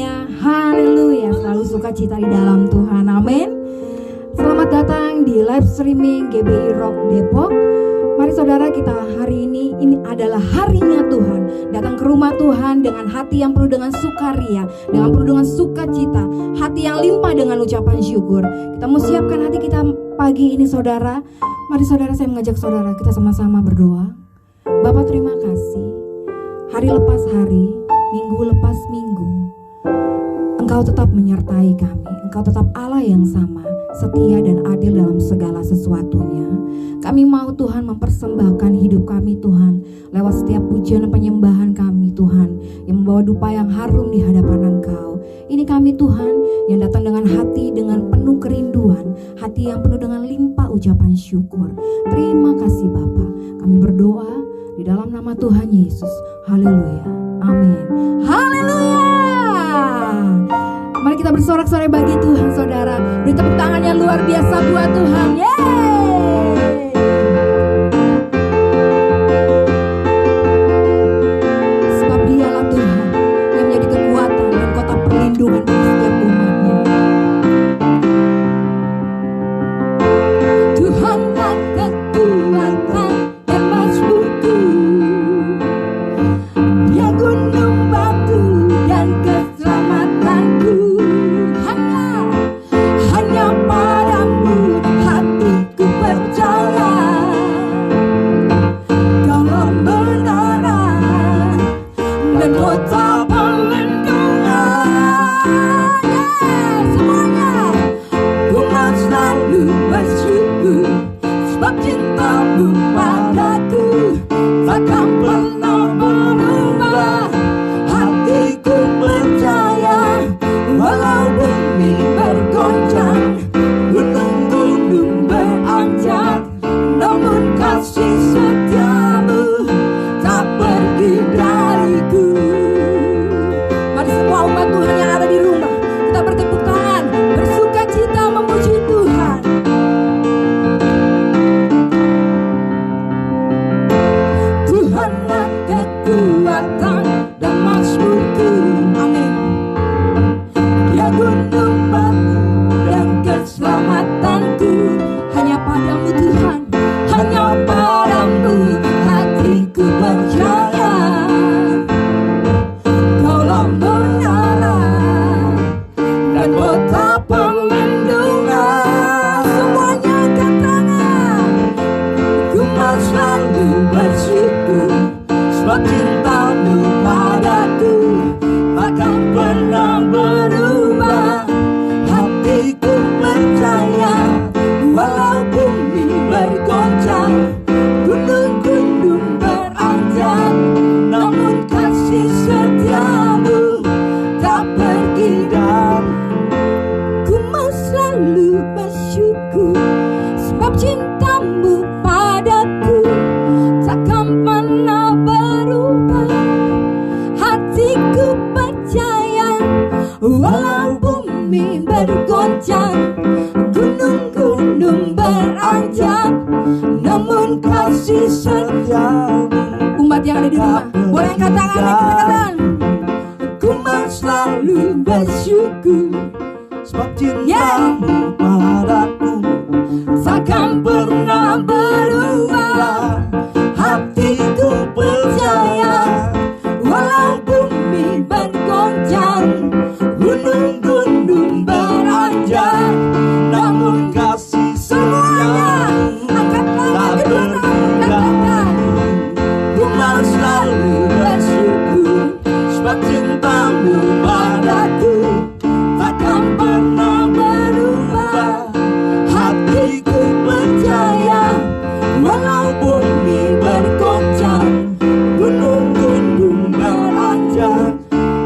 semuanya. Haleluya, selalu sukacita di dalam Tuhan. Amin. Selamat datang di live streaming GBI Rock Depok. Mari saudara, kita hari ini adalah harinya Tuhan. Datang ke rumah Tuhan dengan hati yang penuh dengan sukaria, dengan penuh dengan sukacita, hati yang limpah dengan ucapan syukur. Kita mau siapkan hati kita pagi ini saudara. Mari saudara, saya mengajak saudara kita sama-sama berdoa. Bapa, terima kasih. Hari lepas hari, minggu lepas minggu, Engkau tetap menyertai kami. Engkau tetap Allah yang sama, setia dan adil dalam segala sesuatunya. Kami mau Tuhan mempersembahkan hidup kami Tuhan, lewat setiap pujian dan penyembahan kami Tuhan, yang membawa dupa yang harum di hadapan Engkau. Ini kami Tuhan, yang datang dengan hati dengan penuh kerinduan, hati yang penuh dengan limpah ucapan syukur. Terima kasih Bapa. Kami berdoa di dalam nama Tuhan Yesus. Haleluya. Amin. Haleluya. Mari kita bersorak-sorai bagi Tuhan saudara. Beri tepuk tangan yang luar biasa buat Tuhan. Yeay. Sebab Dialah Tuhan yang menjadi kekuatan dan kota perlindungan bagi setiap umatnya. Tuhanlah kekuatan dan mazmurku, Dia gunung batu dan keselamatanku. Hanya padamu hatiku percaya, Kaulah menara dan kota perlindungan. Semuanya, ku mau selalu bersyukur, sebab cintamu padaku takkan pernah berubah. Hatiku percaya, walau bumi bergoncang, gunung-gunung beranjak, namun kasih setiamu tak pergi dariku. Mari semua umat Tuhan yang ada di rumah, kita bertepuk tangan, bersuka cita memuji Tuhan. Tuhanlah kekuatan dan mazmurku. Amin. Dia gunung batu dan keselamatanku. Hanya padamu Tuhan, hanya padamu hatiku percaya. Kaulah menara dan kota perlindungan. Semuanya angkat tangan. Ku mau selalu bersyukur, sebab cintamu padaku takkan pernah berubah. Hatiku percaya, walau bumi bergoncang, gunung-gunung beranjak, namun kasih setiamu tak pergi dari. Ku mau selalu bersyukur, sebab cintamu padaku takkan pernah berubah. Hatiku percaya, walau bumi bergoncang, gunung-gunung beranjak, namun kasih setiamu. Umat yang ada di rumah, boleh angkat tangan, katakan. Ku mau selalu bersyukur, sebab cintamu padaku takkan pernah berubah. Hatiku percaya, walau bumi bergoncang, gunung-gunung beranjak, namun kasih semuanya. Angkat tangan kedua tangan, katakan. Ku mau selalu bersyukur, sebab cintamu padaku takkan pernah berubah. Hatiku percaya, walau bumi bergoncang, gunung-gunung beranjak,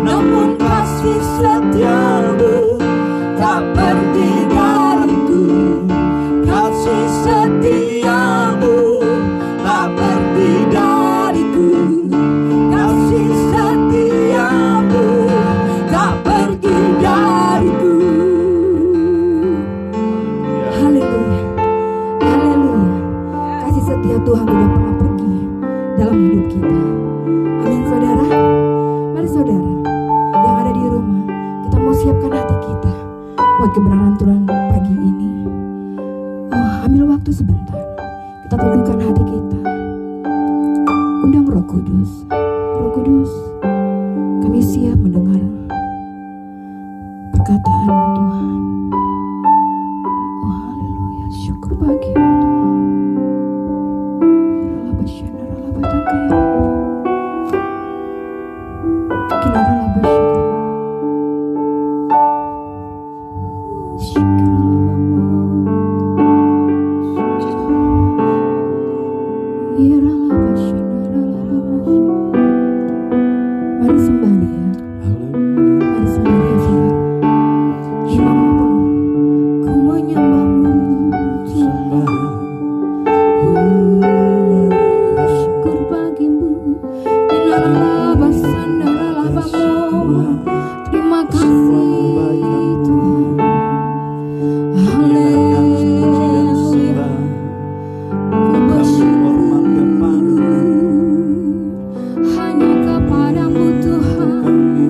namun kasih setiamu tak pergi dariku. Kasih setiamu tak pergi dariku. Kasih setiamu tak pergi dariku. Haleluya, haleluya. Kasih setia Tuhan tidak pernah pergi dalam hidup kita. Amin saudara. Mari saudara yang ada di rumah, siapkan hati kita buat kebenaran Tuhan pagi ini. Oh, ambil waktu sebentar. Kita teduhkan hati kita. Undang Roh Kudus. Roh Kudus, kami siap mendengar perkataan-Mu Tuhan. Oh, haleluya. Syukur bagi Mari sembah Dia. Mari sembah Dia, saudara. Dimanapun ku menyembah-Mu Tuhan. Syukur bagimu. Inalalah sandalabamu. Terima kasih Tuhan. Haleluya. Ku bersyukur hanya kepadamu Tuhan.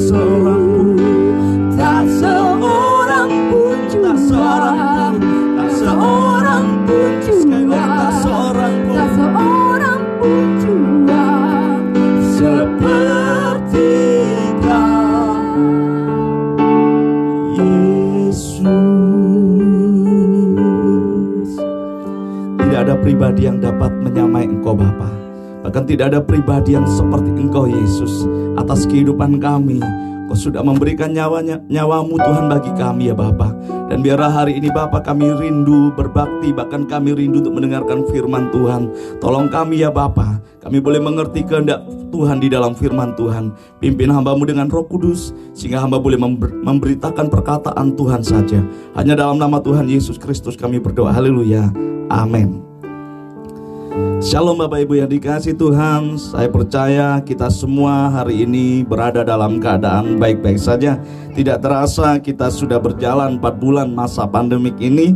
seorang pun, tak seorang pun jua, tak seorang pun jua, tak seorang pun, tak seorang pun jua seperti Kau, Yesus. Tidak ada pribadi yang dapat menyamai Engkau Bapa. Bahkan tidak ada pribadi yang seperti Engkau Yesus. Atas kehidupan kami, Kau sudah memberikan nyawamu Tuhan bagi kami ya Bapa. Dan biarlah hari ini Bapa kami rindu berbakti, bahkan kami rindu untuk mendengarkan firman Tuhan. Tolong kami ya Bapa, kami boleh mengerti kehendak Tuhan di dalam firman Tuhan. Pimpin hamba-Mu dengan Roh Kudus, sehingga hamba boleh memberitakan perkataan Tuhan saja. Hanya dalam nama Tuhan Yesus Kristus kami berdoa. Haleluya. Amin. Shalom Bapak Ibu yang dikasihi Tuhan. Saya percaya kita semua hari ini berada dalam keadaan baik-baik saja. Tidak terasa kita sudah berjalan 4 bulan masa pandemik ini,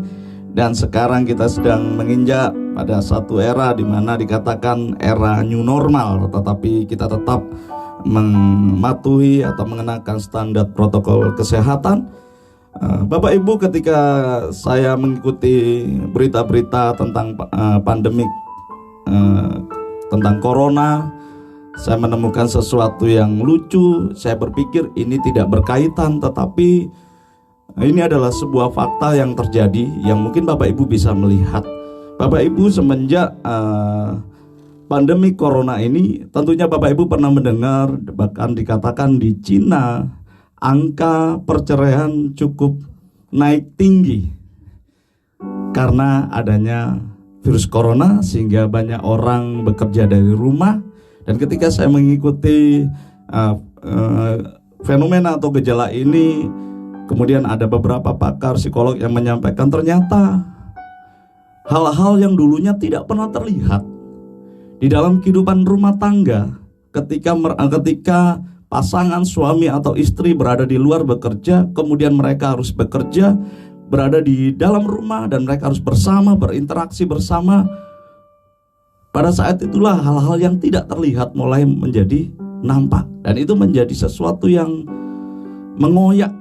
dan sekarang kita sedang menginjak pada satu era di mana dikatakan era new normal. Tetapi kita tetap mematuhi atau mengenakan standar protokol kesehatan. Bapak Ibu, ketika saya mengikuti berita-berita tentang pandemik, tentang corona, saya menemukan sesuatu yang lucu. Saya berpikir ini tidak berkaitan, tetapi ini adalah sebuah fakta yang terjadi yang mungkin Bapak Ibu bisa melihat. Bapak Ibu, semenjak pandemi corona ini, tentunya Bapak Ibu pernah mendengar, bahkan dikatakan di Cina angka perceraian cukup naik tinggi karena adanya virus corona, sehingga banyak orang bekerja dari rumah. Dan ketika saya mengikuti fenomena atau gejala ini, kemudian ada beberapa pakar psikolog yang menyampaikan ternyata hal-hal yang dulunya tidak pernah terlihat di dalam kehidupan rumah tangga, ketika pasangan suami atau istri berada di luar bekerja, kemudian mereka harus bekerja, berada di dalam rumah, dan mereka harus bersama, berinteraksi bersama. Pada saat itulah hal-hal yang tidak terlihat mulai menjadi nampak, dan itu menjadi sesuatu yang mengoyak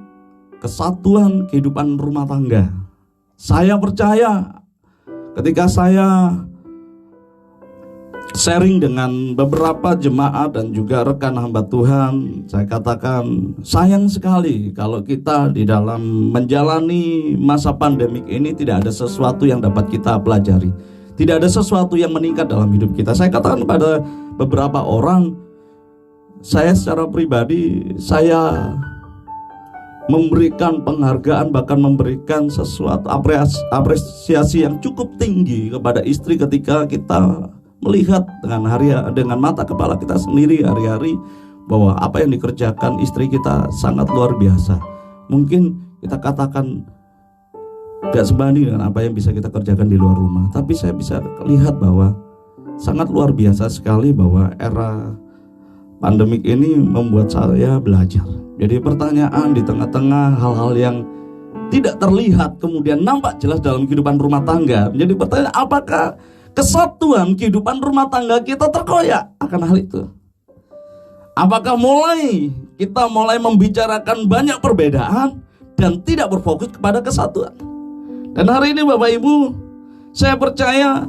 kesatuan kehidupan rumah tangga. Saya percaya ketika saya sharing dengan beberapa jemaat dan juga rekan hamba Tuhan, saya katakan sayang sekali kalau kita di dalam menjalani masa pandemik ini tidak ada sesuatu yang dapat kita pelajari, tidak ada sesuatu yang meningkat dalam hidup kita. Saya katakan kepada beberapa orang, saya secara pribadi saya memberikan penghargaan, bahkan memberikan sesuatu apresiasi yang cukup tinggi kepada istri ketika kita melihat dengan mata kepala kita sendiri hari-hari bahwa apa yang dikerjakan istri kita sangat luar biasa. Mungkin kita katakan gak sebanding dengan apa yang bisa kita kerjakan di luar rumah, tapi saya bisa lihat bahwa sangat luar biasa sekali bahwa era pandemik ini membuat saya belajar. Jadi pertanyaan di tengah-tengah hal-hal yang tidak terlihat kemudian nampak jelas dalam kehidupan rumah tangga, menjadi pertanyaan, apakah kesatuan kehidupan rumah tangga kita terkoyak akan hal itu? Apakah kita mulai membicarakan banyak perbedaan dan tidak berfokus kepada kesatuan? Dan hari ini Bapak Ibu, saya percaya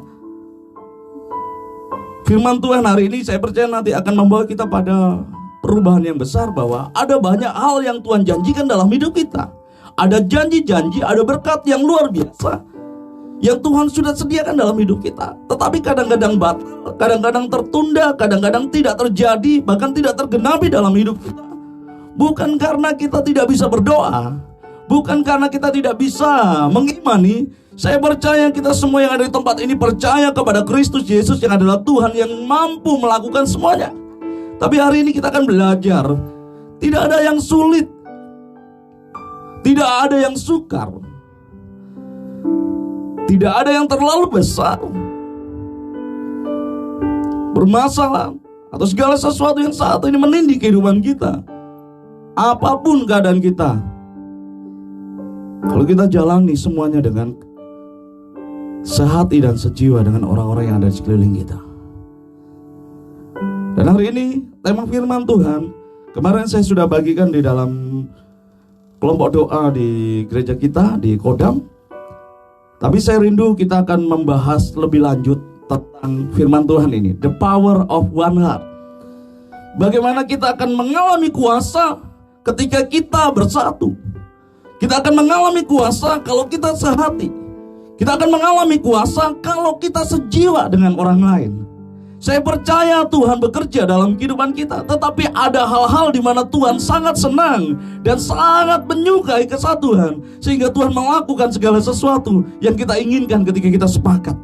firman Tuhan hari ini, saya percaya nanti akan membawa kita pada perubahan yang besar, bahwa ada banyak hal yang Tuhan janjikan dalam hidup kita. Ada janji-janji, ada berkat yang luar biasa yang Tuhan sudah sediakan dalam hidup kita. Tetapi kadang-kadang batal, kadang-kadang tertunda, kadang-kadang tidak terjadi, bahkan tidak tergenapi dalam hidup kita. Bukan karena kita tidak bisa berdoa, bukan karena kita tidak bisa mengimani. Saya percaya kita semua yang ada di tempat ini percaya kepada Kristus Yesus yang adalah Tuhan yang mampu melakukan semuanya. Tapi hari ini kita akan belajar, tidak ada yang sulit, tidak ada yang sukar, tidak ada yang terlalu besar, bermasalah, atau segala sesuatu yang saat ini menindih kehidupan kita. Apapun keadaan kita, kalau kita jalani semuanya dengan sehati dan sejiwa dengan orang-orang yang ada di sekeliling kita. Dan hari ini tema firman Tuhan, Kemarin saya sudah bagikan di dalam kelompok doa di gereja kita di Kodam. Tapi saya rindu kita akan membahas lebih lanjut tentang firman Tuhan ini, the power of one heart. Bagaimana kita akan mengalami kuasa ketika kita bersatu. Kita akan mengalami kuasa kalau kita sehati. Kita akan mengalami kuasa kalau kita sejiwa dengan orang lain. Saya percaya Tuhan bekerja dalam kehidupan kita, tetapi ada hal-hal di mana Tuhan sangat senang dan sangat menyukai kesatuan, sehingga Tuhan melakukan segala sesuatu yang kita inginkan ketika kita sepakat.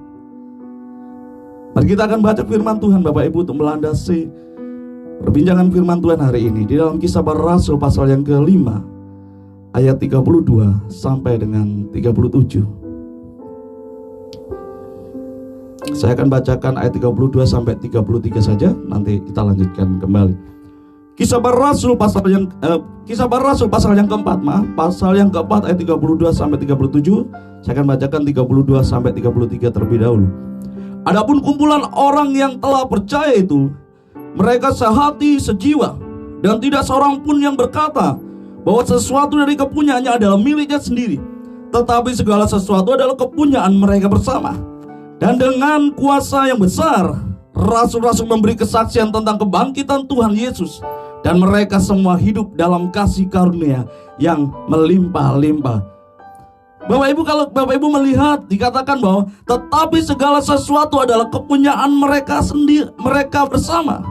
Mari kita akan baca firman Tuhan Bapak Ibu untuk melandasi perbincangan firman Tuhan hari ini di dalam Kisah Para Rasul pasal yang ke-5 ayat 32 sampai dengan 37. Saya akan bacakan ayat 32 sampai 33 saja, nanti kita lanjutkan kembali. Kisah Para Rasul pasal yang keempat, pasal yang keempat ayat 32 sampai 37. Saya akan bacakan 32 sampai 33 terlebih dahulu. Adapun kumpulan orang yang telah percaya itu, mereka sehati sejiwa, dan tidak seorang pun yang berkata bahwa sesuatu dari kepunyaannya adalah miliknya sendiri, tetapi segala sesuatu adalah kepunyaan mereka bersama. Dan dengan kuasa yang besar, rasul-rasul memberi kesaksian tentang kebangkitan Tuhan Yesus, dan mereka semua hidup dalam kasih karunia yang melimpah-limpah. Bapak Ibu, kalau Bapak Ibu melihat, dikatakan bahwa tetapi segala sesuatu adalah kepunyaan mereka sendiri, mereka bersama.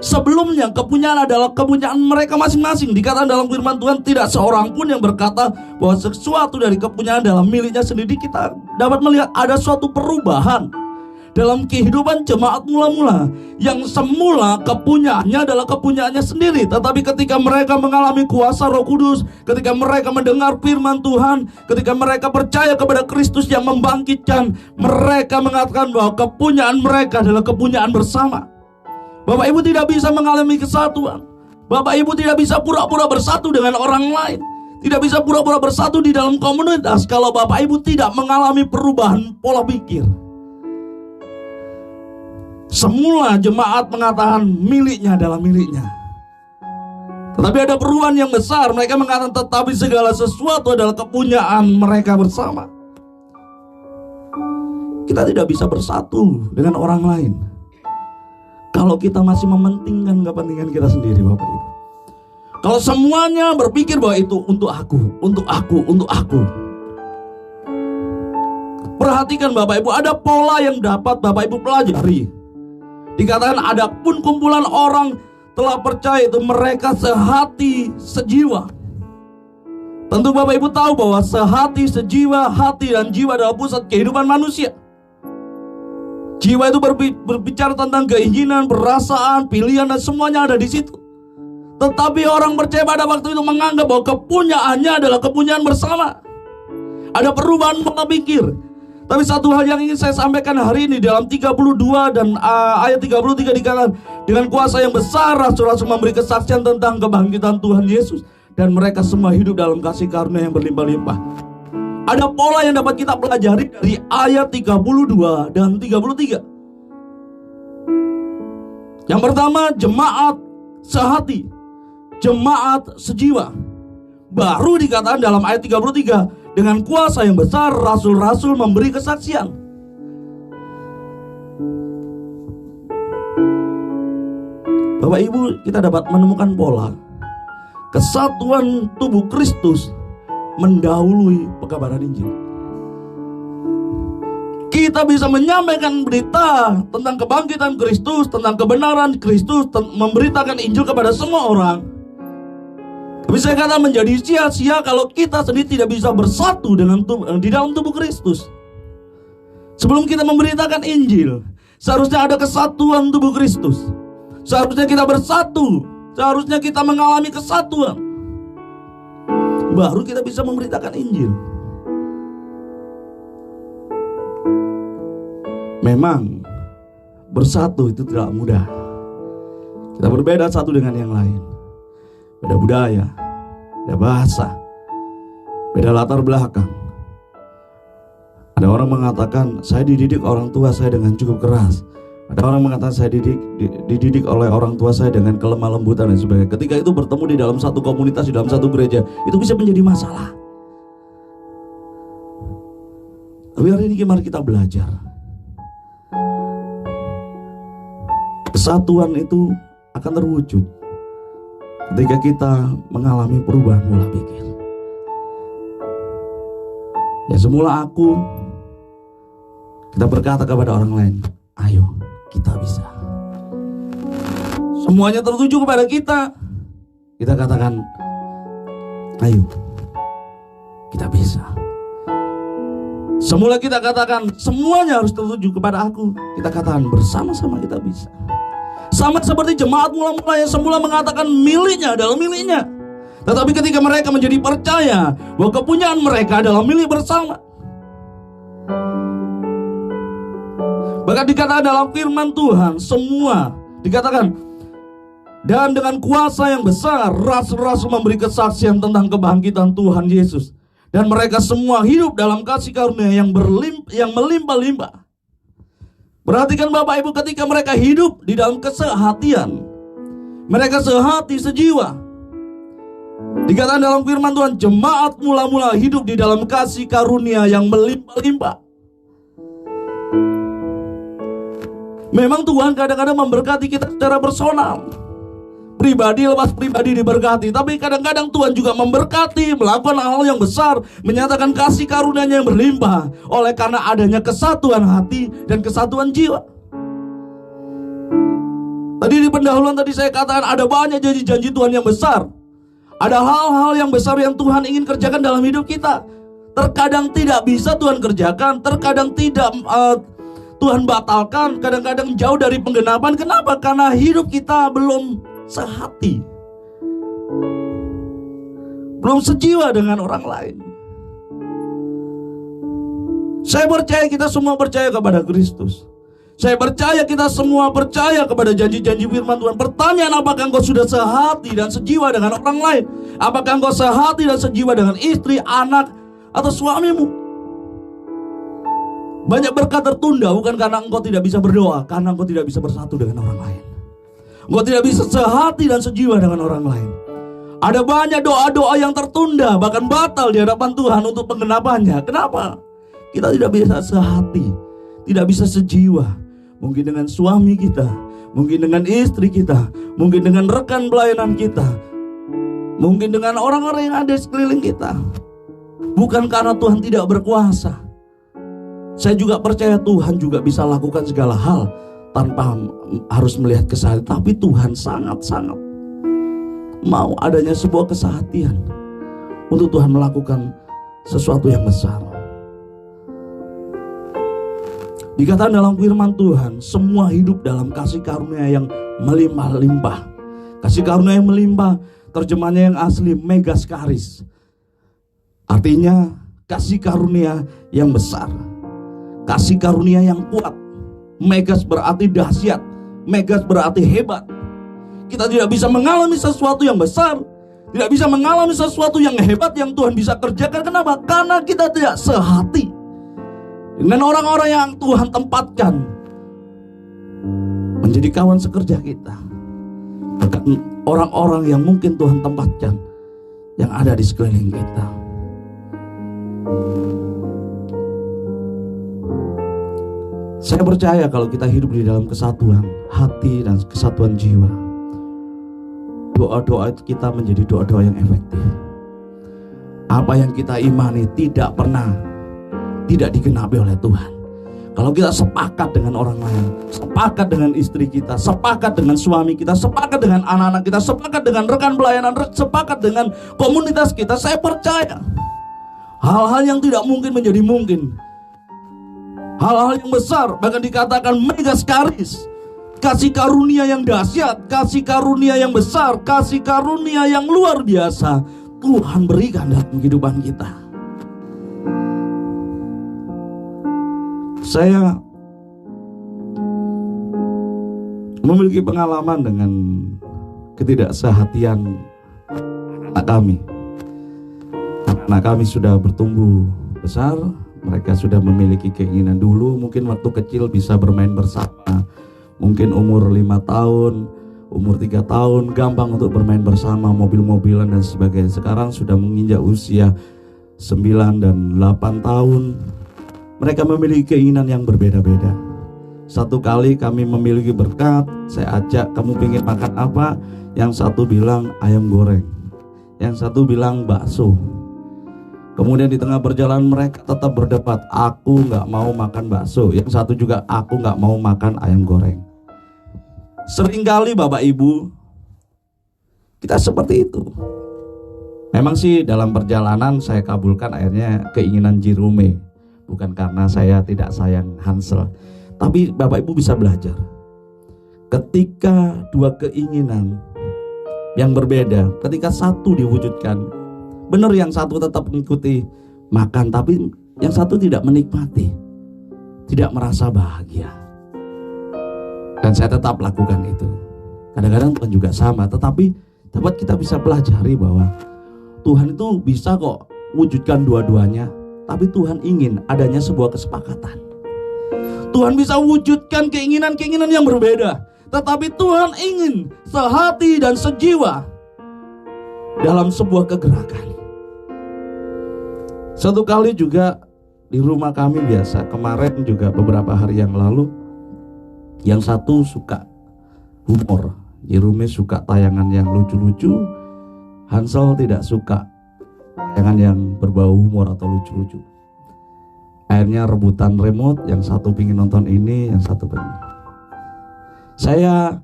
Sebelumnya kepunyaan adalah kepunyaan mereka masing-masing. Dikatakan dalam firman Tuhan, tidak seorang pun yang berkata bahwa sesuatu dari kepunyaan adalah miliknya sendiri. Kita dapat melihat ada suatu perubahan dalam kehidupan jemaat mula-mula, yang semula kepunyaannya adalah kepunyaannya sendiri. Tetapi ketika mereka mengalami kuasa Roh Kudus, ketika mereka mendengar firman Tuhan, ketika mereka percaya kepada Kristus yang membangkitkan, mereka mengatakan bahwa kepunyaan mereka adalah kepunyaan bersama. Bapak Ibu tidak bisa mengalami kesatuan. Bapak Ibu tidak bisa pura-pura bersatu dengan orang lain. Tidak bisa pura-pura bersatu di dalam komunitas kalau Bapak Ibu tidak mengalami perubahan pola pikir. Semula jemaat mengatakan miliknya adalah miliknya. Tetapi ada perubahan yang besar. Mereka mengatakan tetapi segala sesuatu adalah kepunyaan mereka bersama. Kita tidak bisa bersatu dengan orang lain kalau kita masih mementingkan kepentingan kita sendiri, Bapak Ibu. Kalau semuanya berpikir bahwa itu untuk aku, untuk aku, untuk aku. Perhatikan Bapak Ibu, ada pola yang dapat Bapak Ibu pelajari. Dikatakan adapun kumpulan orang telah percaya itu, mereka sehati sejiwa. Tentu Bapak Ibu tahu bahwa sehati sejiwa, hati dan jiwa adalah pusat kehidupan manusia. Jiwa itu berbicara tentang keinginan, perasaan, pilihan, dan semuanya ada di situ. Tetapi orang percaya pada waktu itu menganggap bahwa kepunyaannya adalah kepunyaan bersama. Ada perubahan pola pikir. Tapi satu hal yang ingin saya sampaikan hari ini dalam 32 dan ayat 33 dikatakan, dengan kuasa yang besar rasul-rasul memberi kesaksian tentang kebangkitan Tuhan Yesus, dan mereka semua hidup dalam kasih karunia yang berlimpah-limpah. Ada pola yang dapat kita pelajari dari ayat 32 dan 33. Yang pertama, jemaat sehati, jemaat sejiwa. Baru dikatakan dalam ayat 33, dengan kuasa yang besar rasul-rasul memberi kesaksian. Bapak Ibu, kita dapat menemukan pola kesatuan tubuh Kristus mendahului pekabaran Injil. Kita bisa menyampaikan berita tentang kebangkitan Kristus, tentang kebenaran Kristus, memberitakan Injil kepada semua orang. Tapi saya kata menjadi sia-sia kalau kita sendiri tidak bisa bersatu dengan di dalam tubuh Kristus. Sebelum kita memberitakan Injil, seharusnya ada kesatuan tubuh Kristus. Seharusnya kita bersatu, seharusnya kita mengalami kesatuan. Baru kita bisa memberitakan Injil. Memang bersatu itu tidak mudah. Kita berbeda satu dengan yang lain. Beda budaya, beda bahasa, beda latar belakang. Ada orang mengatakan, saya dididik orang tua saya dengan cukup keras. Ada orang mengatakan saya dididik oleh orang tua saya dengan kelemah lembutan dan sebagainya. Ketika itu bertemu di dalam satu komunitas, di dalam satu gereja, itu bisa menjadi masalah. Tapi hari ini mari kita belajar. Kesatuan itu akan terwujud ketika kita mengalami perubahan pola pikir. Ya semula aku, kita berkata kepada orang lain, ayo kita bisa. Semuanya tertuju kepada kita. Kita katakan, ayo kita bisa. Semula kita katakan semuanya harus tertuju kepada aku. Kita katakan bersama-sama kita bisa. Sama seperti jemaat mula-mula yang semula mengatakan miliknya adalah miliknya. Tetapi ketika mereka menjadi percaya bahwa kepunyaan mereka adalah milik bersama. Bahkan dikatakan dalam firman Tuhan, semua dikatakan, dan dengan kuasa yang besar rasul-rasul memberi kesaksian tentang kebangkitan Tuhan Yesus, dan mereka semua hidup dalam kasih karunia yang melimpah-limpah. Perhatikan Bapak Ibu, ketika mereka hidup di dalam kesehatian, mereka sehati sejiwa. Dikatakan dalam firman Tuhan, jemaat mula-mula hidup di dalam kasih karunia yang melimpah-limpah. Memang Tuhan kadang-kadang memberkati kita secara personal, pribadi lepas pribadi diberkati. Tapi kadang-kadang Tuhan juga memberkati, melakukan hal yang besar, menyatakan kasih karunia-Nya yang berlimpah, oleh karena adanya kesatuan hati dan kesatuan jiwa. Tadi di pendahuluan tadi saya katakan ada banyak janji-janji Tuhan yang besar. Ada hal-hal yang besar yang Tuhan ingin kerjakan dalam hidup kita. Terkadang tidak bisa Tuhan kerjakan, terkadang tidak Tuhan batalkan, kadang-kadang jauh dari penggenapan. Kenapa? Karena hidup kita belum sehati, belum sejiwa dengan orang lain. Saya percaya kita semua percaya kepada Kristus. Saya percaya kita semua percaya kepada janji-janji firman Tuhan. Pertanyaan, apakah engkau sudah sehati dan sejiwa dengan orang lain? Apakah engkau sehati dan sejiwa dengan istri, anak, atau suamimu? Banyak berkat tertunda bukan karena engkau tidak bisa berdoa, karena engkau tidak bisa bersatu dengan orang lain. Engkau tidak bisa sehati dan sejiwa dengan orang lain. Ada banyak doa-doa yang tertunda, bahkan batal di hadapan Tuhan untuk penggenapannya. Kenapa? Kita tidak bisa sehati, tidak bisa sejiwa. Mungkin dengan suami kita, mungkin dengan istri kita, mungkin dengan rekan pelayanan kita, mungkin dengan orang-orang yang ada di sekeliling kita. Bukan karena Tuhan tidak berkuasa. Saya juga percaya Tuhan juga bisa lakukan segala hal tanpa harus melihat kesehatan. Tapi Tuhan sangat-sangat mau adanya sebuah kesehatian untuk Tuhan melakukan sesuatu yang besar. Dikatakan dalam firman Tuhan, semua hidup dalam kasih karunia yang melimpah-limpah. Kasih karunia yang melimpah, terjemahnya yang asli megaskaris. Artinya kasih karunia yang besar, kasih karunia yang kuat. Megas berarti dahsyat, megas berarti hebat. Kita tidak bisa mengalami sesuatu yang besar, tidak bisa mengalami sesuatu yang hebat yang Tuhan bisa kerjakan. Kenapa? Karena kita tidak sehati dengan orang-orang yang Tuhan tempatkan menjadi kawan sekerja kita, bahkan orang-orang yang mungkin Tuhan tempatkan yang ada di sekeliling kita. Saya percaya kalau kita hidup di dalam kesatuan hati dan kesatuan jiwa, doa-doa kita menjadi doa-doa yang efektif. Apa yang kita imani tidak pernah tidak digenapi oleh Tuhan. Kalau kita sepakat dengan orang lain, sepakat dengan istri kita, sepakat dengan suami kita, sepakat dengan anak-anak kita, sepakat dengan rekan pelayanan, sepakat dengan komunitas kita, saya percaya hal-hal yang tidak mungkin menjadi mungkin. Hal-hal yang besar, bahkan dikatakan megaskaris, kasih karunia yang dahsyat, kasih karunia yang besar, kasih karunia yang luar biasa Tuhan berikan dalam kehidupan kita. Saya memiliki pengalaman dengan ketidaksehatian anak kami. Anak kami sudah bertumbuh besar. Mereka sudah memiliki keinginan dulu, mungkin waktu kecil bisa bermain bersama, Mungkin umur 5 tahun, umur 3 tahun gampang untuk bermain bersama, mobil-mobilan dan sebagainya. Sekarang sudah menginjak usia 9 dan 8 tahun. Mereka memiliki keinginan yang berbeda-beda. Satu kali kami memiliki berkat, saya ajak, kamu pengen makan apa? Yang satu bilang ayam goreng, yang satu bilang bakso. Kemudian di tengah perjalanan mereka tetap berdebat, aku gak mau makan bakso. Yang satu juga, aku gak mau makan ayam goreng. Seringkali Bapak Ibu kita seperti itu. Memang sih dalam perjalanan saya kabulkan akhirnya keinginan Jerome. Bukan karena saya tidak sayang Hansel, tapi Bapak Ibu bisa belajar. Ketika dua keinginan yang berbeda, ketika satu diwujudkan, benar yang satu tetap mengikuti makan, tapi yang satu tidak menikmati, tidak merasa bahagia. Dan saya tetap lakukan itu. Kadang-kadang Tuhan juga sama, tetapi dapat kita bisa pelajari bahwa Tuhan itu bisa kok wujudkan dua-duanya, tapi Tuhan ingin adanya sebuah kesepakatan. Tuhan bisa wujudkan keinginan-keinginan yang berbeda, tetapi Tuhan ingin sehati dan sejiwa dalam sebuah kegerakan. Satu kali juga di rumah kami biasa, kemarin juga beberapa hari yang lalu, yang satu suka humor, Jerome suka tayangan yang lucu-lucu, Hansel tidak suka tayangan yang berbau humor atau lucu-lucu. Akhirnya rebutan remote, yang satu pingin nonton ini, yang satu pengen. Saya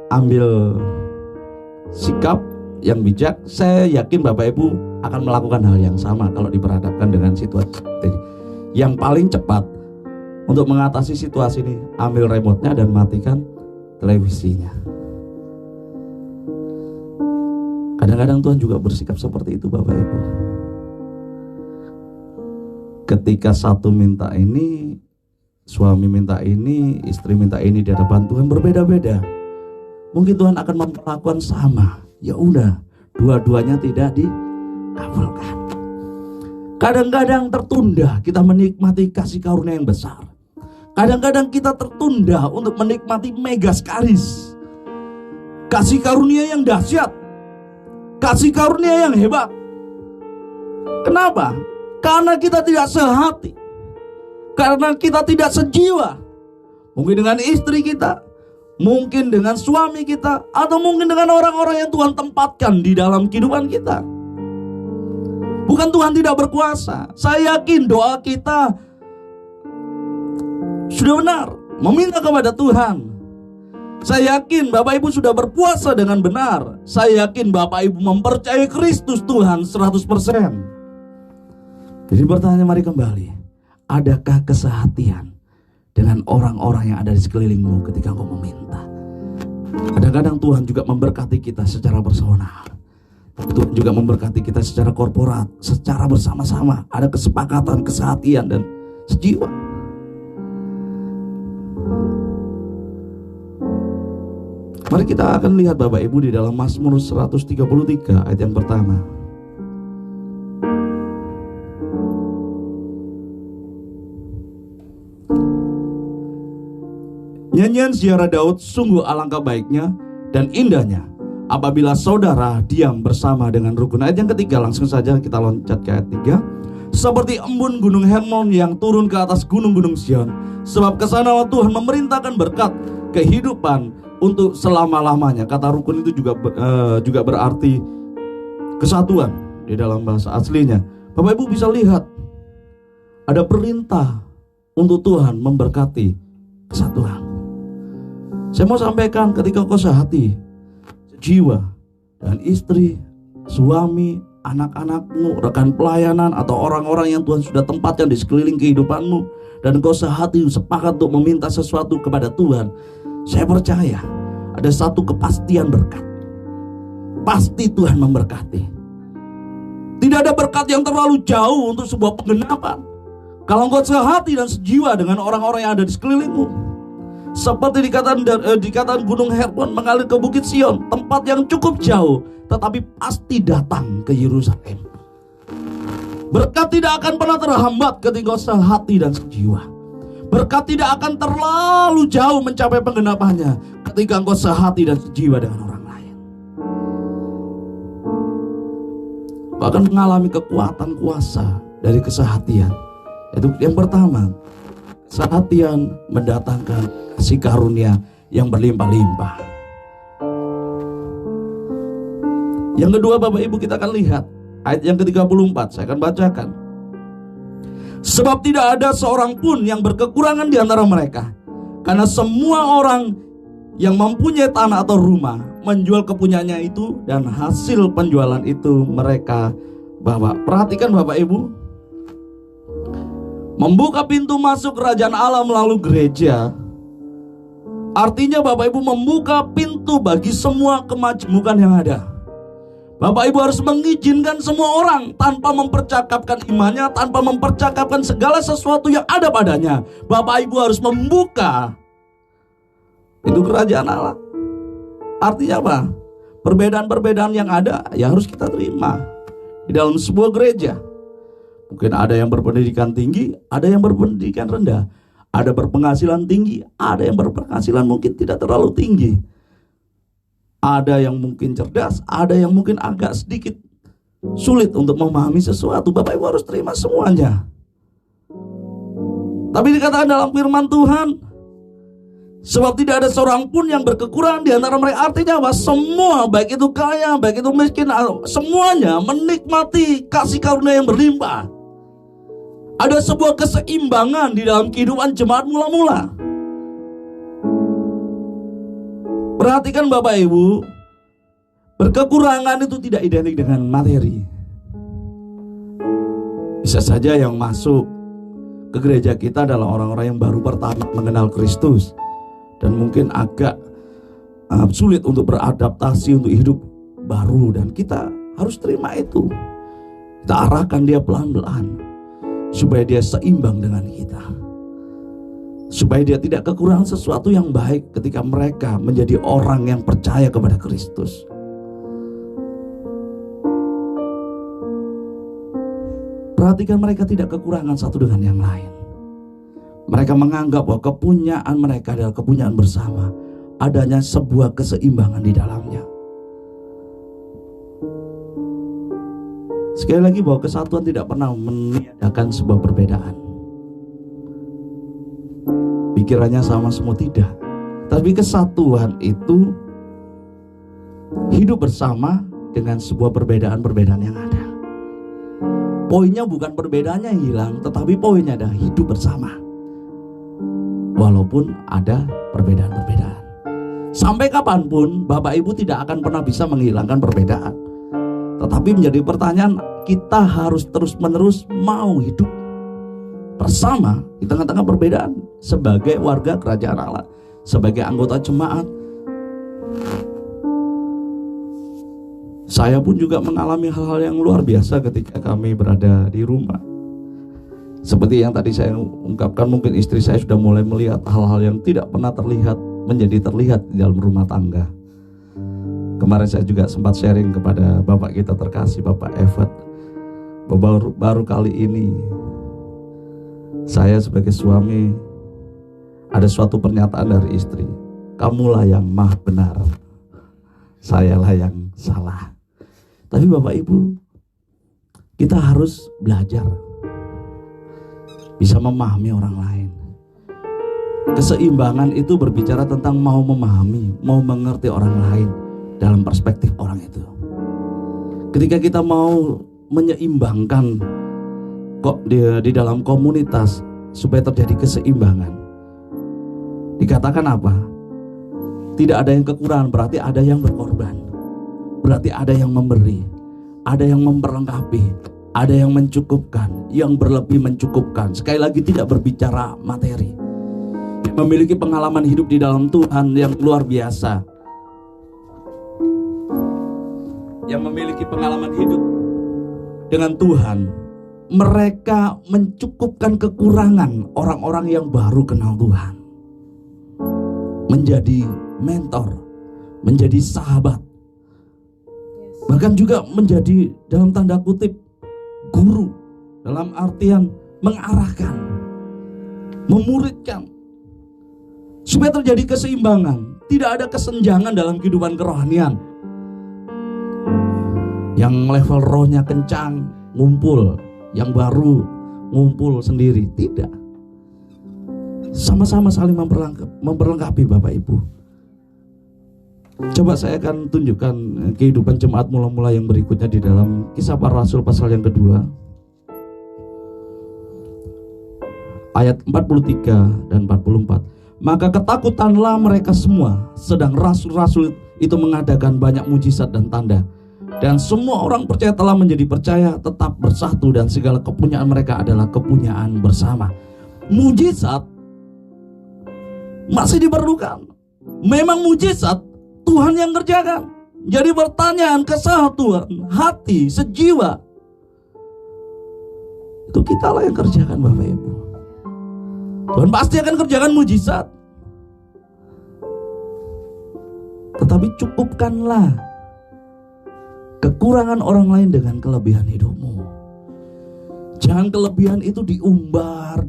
ambil sikap yang bijak. Saya yakin Bapak Ibu akan melakukan hal yang sama kalau diperhadapkan dengan situasi ini. Yang paling cepat untuk mengatasi situasi ini, ambil remote-nya dan matikan televisinya. Kadang-kadang Tuhan juga bersikap seperti itu Bapak Ibu. Ketika satu minta ini, suami minta ini, istri minta ini di hadapan Tuhan berbeda-beda. Mungkin Tuhan akan memperlakukan sama. Ya udah, dua-duanya tidak dikabulkan. Kadang-kadang tertunda kita menikmati kasih karunia yang besar. Kadang-kadang kita tertunda untuk menikmati megaskaris, kasih karunia yang dahsyat, kasih karunia yang hebat. Kenapa? Karena kita tidak sehati, karena kita tidak sejiwa. Mungkin dengan istri kita, mungkin dengan suami kita, atau mungkin dengan orang-orang yang Tuhan tempatkan di dalam kehidupan kita. Bukan Tuhan tidak berkuasa. Saya yakin doa kita sudah benar, meminta kepada Tuhan. Saya yakin Bapak Ibu sudah berpuasa dengan benar. Saya yakin Bapak Ibu mempercayai Kristus Tuhan 100%. Jadi pertanyaan mari kembali, adakah kesehatian dengan orang-orang yang ada di sekelilingmu ketika engkau meminta? Kadang-kadang Tuhan juga memberkati kita secara personal, Tuhan juga memberkati kita secara korporat, secara bersama-sama. Ada kesepakatan, kesehatian dan sejiwa. Mari kita akan lihat Bapak Ibu di dalam Mazmur 133 ayat yang pertama. Nyanyian ziarah Daud, sungguh alangkah baiknya dan indahnya apabila saudara diam bersama dengan rukun. Ayat yang ketiga, langsung saja kita loncat ke ayat 3. Seperti embun gunung Hermon yang turun ke atas gunung-gunung Sion, sebab kesana Tuhan memerintahkan berkat kehidupan untuk selama-lamanya. Kata rukun itu juga berarti kesatuan di dalam bahasa aslinya. Bapak Ibu bisa lihat ada perintah untuk Tuhan memberkati kesatuan. Saya mau sampaikan, ketika kau sehati, jiwa, dan istri, suami, anak-anakmu, rekan pelayanan, atau orang-orang yang Tuhan sudah tempatkan di sekeliling kehidupanmu, dan kau sehati sepakat untuk meminta sesuatu kepada Tuhan, saya percaya ada satu kepastian berkat. Pasti Tuhan memberkati. Tidak ada berkat yang terlalu jauh untuk sebuah penggenapan kalau engkau sehati dan sejiwa dengan orang-orang yang ada di sekelilingmu. Seperti dikatakan gunung Hermon mengalir ke bukit Sion, tempat yang cukup jauh, tetapi pasti datang ke Yerusalem. Berkat tidak akan pernah terhambat ketika engkau sehati dan sejiwa. Berkat tidak akan terlalu jauh mencapai penggenapannya ketika engkau sehati dan sejiwa dengan orang lain. Bahkan mengalami kekuatan kuasa dari kesehatian. Itu yang pertama, kesehatian mendatangkan kasih karunia yang berlimpah-limpah. Yang kedua, Bapak Ibu, kita akan lihat ayat yang ke-34, saya akan bacakan. Sebab tidak ada seorang pun yang berkekurangan di antara mereka, karena semua orang yang mempunyai tanah atau rumah menjual kepunyaannya itu, dan hasil penjualan itu mereka bawa. Perhatikan Bapak Ibu, membuka pintu masuk kerajaan Allah melalui gereja, artinya Bapak Ibu membuka pintu bagi semua kemajemukan yang ada. Bapak Ibu harus mengizinkan semua orang tanpa mempercakapkan imannya, tanpa mempercakapkan segala sesuatu yang ada padanya. Bapak Ibu harus membuka pintu kerajaan Allah. Artinya apa? Perbedaan-perbedaan yang ada ya harus kita terima di dalam sebuah gereja. Mungkin ada yang berpendidikan tinggi, ada yang berpendidikan rendah, ada berpenghasilan tinggi, ada yang berpenghasilan mungkin tidak terlalu tinggi. Ada yang mungkin cerdas, ada yang mungkin agak sedikit sulit untuk memahami sesuatu. Bapak Ibu harus terima semuanya. Tapi dikatakan dalam firman Tuhan, sebab tidak ada seorang pun yang berkekurangan di antara mereka. Artinya apa? Semua, baik itu kaya, baik itu miskin, semuanya menikmati kasih karunia yang berlimpah. Ada sebuah keseimbangan di dalam kehidupan jemaat mula-mula. Perhatikan Bapak Ibu, berkekurangan itu tidak identik dengan materi. Bisa saja yang masuk ke gereja kita adalah orang-orang yang baru pertama mengenal Kristus, dan mungkin agak sulit untuk beradaptasi untuk hidup baru, dan kita harus terima itu. Kita arahkan dia pelan-pelan supaya dia seimbang dengan kita, supaya dia tidak kekurangan sesuatu yang baik ketika mereka menjadi orang yang percaya kepada Kristus. Perhatikan, mereka tidak kekurangan satu dengan yang lain. Mereka menganggap bahwa kepunyaan mereka adalah kepunyaan bersama. Adanya sebuah keseimbangan di dalamnya. Sekali lagi, bahwa kesatuan tidak pernah meniadakan sebuah perbedaan. Pikirannya sama semua, tidak. Tapi kesatuan itu hidup bersama dengan sebuah perbedaan-perbedaan yang ada. Poinnya bukan perbedaannya hilang, tetapi poinnya adalah hidup bersama walaupun ada perbedaan-perbedaan. Sampai kapanpun Bapak Ibu tidak akan pernah bisa menghilangkan perbedaan. Tetapi menjadi pertanyaan, kita harus terus-menerus mau hidup bersama di tengah-tengah perbedaan sebagai warga kerajaan Allah, sebagai anggota jemaat. Saya pun juga mengalami hal-hal yang luar biasa ketika kami berada di rumah. Seperti yang tadi saya ungkapkan, mungkin istri saya sudah mulai melihat hal-hal yang tidak pernah terlihat menjadi terlihat di dalam rumah tangga. Kemarin saya juga sempat sharing kepada Bapak kita terkasih, Bapak Evat, baru kali ini saya sebagai suami ada suatu pernyataan dari istri, kamulah yang maha benar, sayalah yang salah. Tapi Bapak Ibu, kita harus belajar bisa memahami orang lain. Keseimbangan itu berbicara tentang mau memahami, mau mengerti orang lain dalam perspektif orang itu. Ketika kita mau menyeimbangkan kok di dalam komunitas supaya terjadi keseimbangan, dikatakan apa? Tidak ada yang kekurangan, berarti ada yang berkorban. Berarti ada yang memberi, ada yang memperlengkapi, ada yang mencukupkan, yang berlebih mencukupkan. Sekali lagi, tidak berbicara materi. Memiliki pengalaman hidup di dalam Tuhan yang luar biasa, yang memiliki pengalaman hidup dengan Tuhan, mereka mencukupkan kekurangan orang-orang yang baru kenal Tuhan. Menjadi mentor, menjadi sahabat, bahkan juga menjadi dalam tanda kutip guru, dalam artian mengarahkan. memuridkan, supaya terjadi keseimbangan, tidak ada kesenjangan dalam kehidupan kerohanian. Yang level rohnya kencang ngumpul, yang baru ngumpul sendiri. Tidak, sama-sama saling memperlengkapi Bapak Ibu. Coba saya akan tunjukkan kehidupan jemaat mula-mula yang berikutnya di dalam Kisah Para Rasul pasal yang kedua, ayat 43 dan 44. Maka ketakutanlah mereka semua, sedang rasul-rasul itu mengadakan banyak mujizat dan tanda. Dan semua orang percaya telah menjadi percaya, tetap bersatu, dan segala kepunyaan mereka adalah kepunyaan bersama. Mujizat masih diperlukan. Memang mujizat Tuhan yang kerjakan. Jadi pertanyaan, kesatuan hati, sejiwa, itu kita lah yang kerjakan Bapak Ibu. Tuhan pasti akan kerjakan mujizat. Tetapi cukupkanlah kekurangan orang lain dengan kelebihan hidupmu. Jangan kelebihan itu diumbar,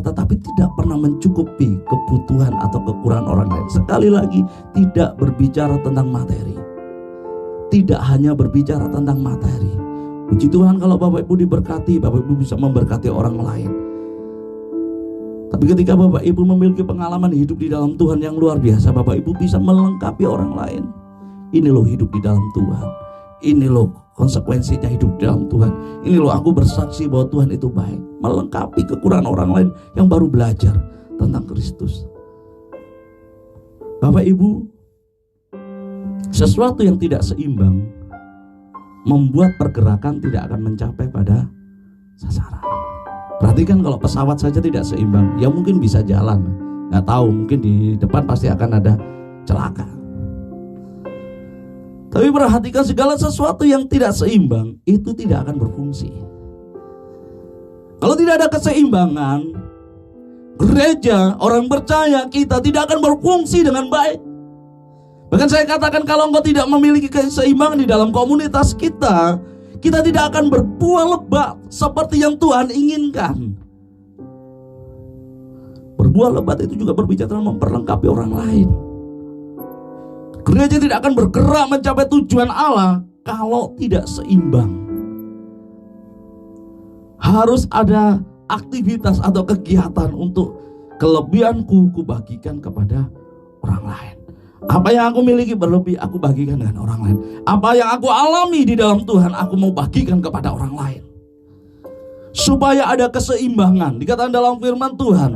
tetapi tidak pernah mencukupi kebutuhan atau kekurangan orang lain. Sekali lagi, tidak berbicara tentang materi. Tidak hanya berbicara tentang materi. Puji Tuhan kalau Bapak Ibu diberkati, Bapak Ibu bisa memberkati orang lain. Tapi ketika Bapak Ibu memiliki pengalaman hidup di dalam Tuhan yang luar biasa, Bapak Ibu bisa melengkapi orang lain. Ini loh hidup di dalam Tuhan. Ini loh konsekuensinya hidup di dalam Tuhan. Ini loh aku bersaksi bahwa Tuhan itu baik. Melengkapi kekurangan orang lain yang baru belajar tentang Kristus. Bapak Ibu, sesuatu yang tidak seimbang membuat pergerakan tidak akan mencapai pada sasaran. Perhatikan kalau pesawat saja tidak seimbang, ya mungkin bisa jalan, nggak tahu, mungkin di depan pasti akan ada celaka. Tapi perhatikan segala sesuatu yang tidak seimbang itu tidak akan berfungsi. Kalau tidak ada keseimbangan, gereja, orang percaya kita tidak akan berfungsi dengan baik. Bahkan saya katakan kalau engkau tidak memiliki keseimbangan di dalam komunitas kita, kita tidak akan berbuah lebat seperti yang Tuhan inginkan. Berbuah lebat itu juga berbicara tentang memperlengkapi orang lain. Gereja tidak akan bergerak mencapai tujuan Allah kalau tidak seimbang. Harus ada aktivitas atau kegiatan untuk kelebihanku kubagikan kepada orang lain. Apa yang aku miliki berlebih, aku bagikan dengan orang lain. Apa yang aku alami di dalam Tuhan, aku mau bagikan kepada orang lain. Supaya ada keseimbangan. Dikatakan dalam firman Tuhan,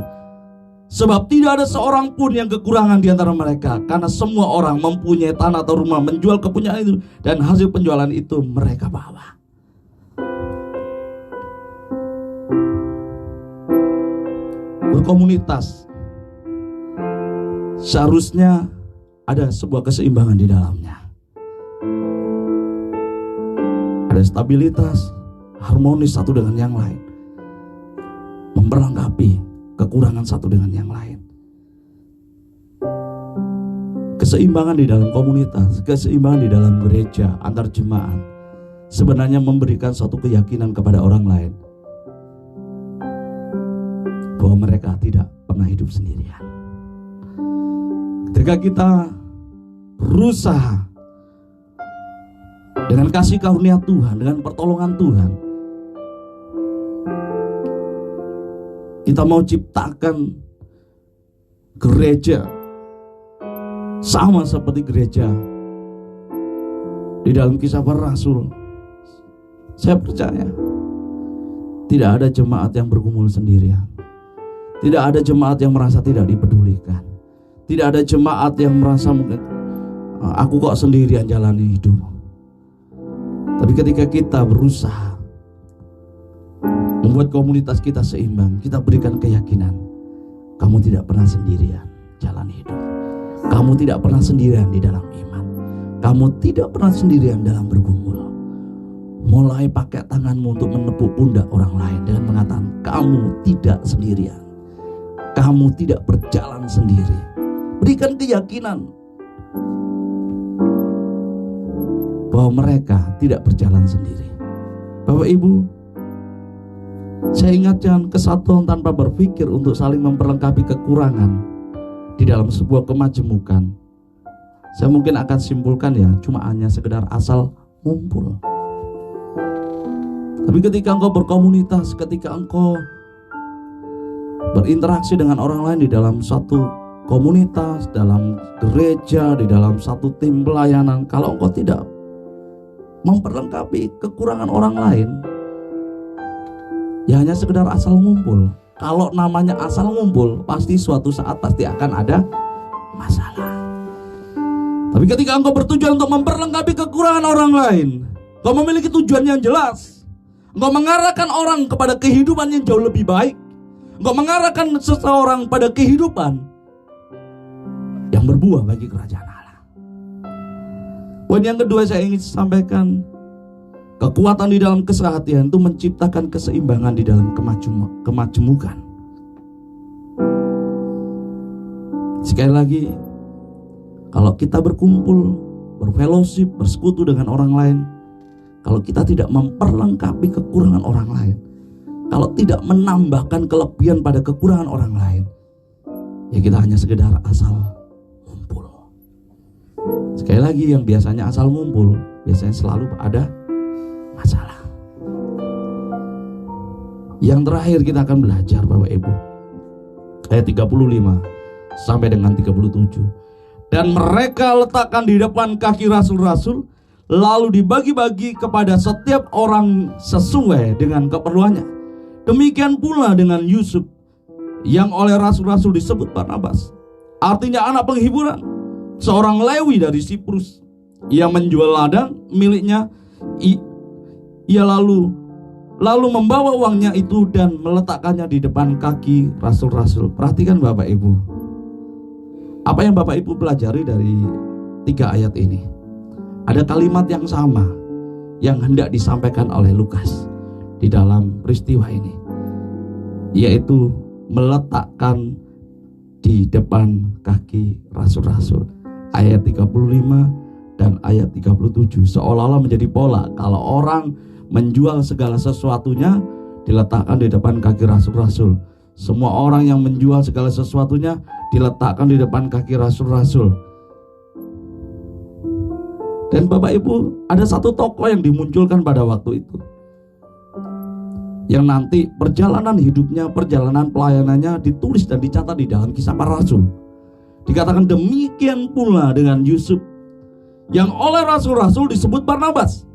sebab tidak ada seorang pun yang kekurangan di antara mereka, karena semua orang mempunyai tanah atau rumah, menjual kepunyaan itu, dan hasil penjualan itu mereka bawa. Berkomunitas seharusnya ada sebuah keseimbangan di dalamnya. Ada stabilitas, harmonis satu dengan yang lain, memperlengkapi kekurangan satu dengan yang lain. Keseimbangan di dalam komunitas, keseimbangan di dalam gereja antar jemaat sebenarnya memberikan suatu keyakinan kepada orang lain bahwa mereka tidak pernah hidup sendirian. Ketika kita berusaha dengan kasih karunia Tuhan, dengan pertolongan Tuhan, kita mau ciptakan gereja sama seperti gereja di dalam Kisah Para Rasul. Saya percaya tidak ada jemaat yang bergumul sendirian. Tidak ada jemaat yang merasa tidak dipedulikan. Tidak ada jemaat yang merasa mungkin aku kok sendirian jalani hidup. Tapi ketika kita berusaha membuat komunitas kita seimbang, kita berikan keyakinan, kamu tidak pernah sendirian jalan hidup. Kamu tidak pernah sendirian di dalam iman. Kamu tidak pernah sendirian dalam bergumul. Mulai pakai tanganmu untuk menepuk pundak orang lain dengan mengatakan, kamu tidak sendirian. Kamu tidak berjalan sendiri. Berikan keyakinan bahwa mereka tidak berjalan sendiri. Bapak Ibu, Saya ingatkan kesatuan tanpa berpikir untuk saling memperlengkapi kekurangan di dalam sebuah kemajemukan. Saya mungkin akan simpulkan ya, cuma hanya sekedar asal ngumpul. Tapi ketika engkau berkomunitas, ketika engkau berinteraksi dengan orang lain di dalam satu komunitas, dalam gereja, di dalam satu tim pelayanan, kalau engkau tidak memperlengkapi kekurangan orang lain, ya hanya sekedar asal ngumpul. Kalau namanya asal ngumpul, pasti suatu saat pasti akan ada masalah. Tapi ketika engkau bertujuan untuk memperlengkapi kekurangan orang lain, engkau memiliki tujuan yang jelas, engkau mengarahkan orang kepada kehidupan yang jauh lebih baik, engkau mengarahkan seseorang pada kehidupan yang berbuah bagi kerajaan Allah. Poin yang kedua saya ingin sampaikan, kekuatan di dalam kesehatian itu menciptakan keseimbangan di dalam kemajemukan. Sekali lagi, kalau kita berkumpul, berfellowship, bersekutu dengan orang lain, kalau kita tidak memperlengkapi kekurangan orang lain, kalau tidak menambahkan kelebihan pada kekurangan orang lain, ya kita hanya sekedar asal ngumpul. Sekali lagi, yang biasanya asal ngumpul, biasanya selalu ada masalah. Yang terakhir kita akan belajar Bapak Ibu, ayat 35 sampai dengan 37. Dan mereka letakkan di depan kaki rasul-rasul, lalu dibagi-bagi kepada setiap orang sesuai dengan keperluannya. Demikian pula dengan Yusuf, yang oleh rasul-rasul disebut Barnabas, artinya anak penghiburan, seorang Lewi dari Siprus. Ia menjual ladang miliknya. Ia lalu membawa uangnya itu dan meletakkannya di depan kaki rasul-rasul. Perhatikan Bapak Ibu, apa yang Bapak Ibu pelajari dari 3 ayat ini? Ada kalimat yang sama yang hendak disampaikan oleh Lukas di dalam peristiwa ini, yaitu meletakkan di depan kaki rasul-rasul. Ayat 35 dan ayat 37 seolah-olah menjadi pola. Kalau orang menjual segala sesuatunya, diletakkan di depan kaki rasul-rasul. Semua orang yang menjual segala sesuatunya diletakkan di depan kaki rasul-rasul. Dan Bapak Ibu, ada satu tokoh yang dimunculkan pada waktu itu, yang nanti perjalanan hidupnya, perjalanan pelayanannya ditulis dan dicatat di dalam Kisah Para Rasul. Dikatakan demikian pula dengan Yusuf, yang oleh rasul-rasul disebut Barnabas,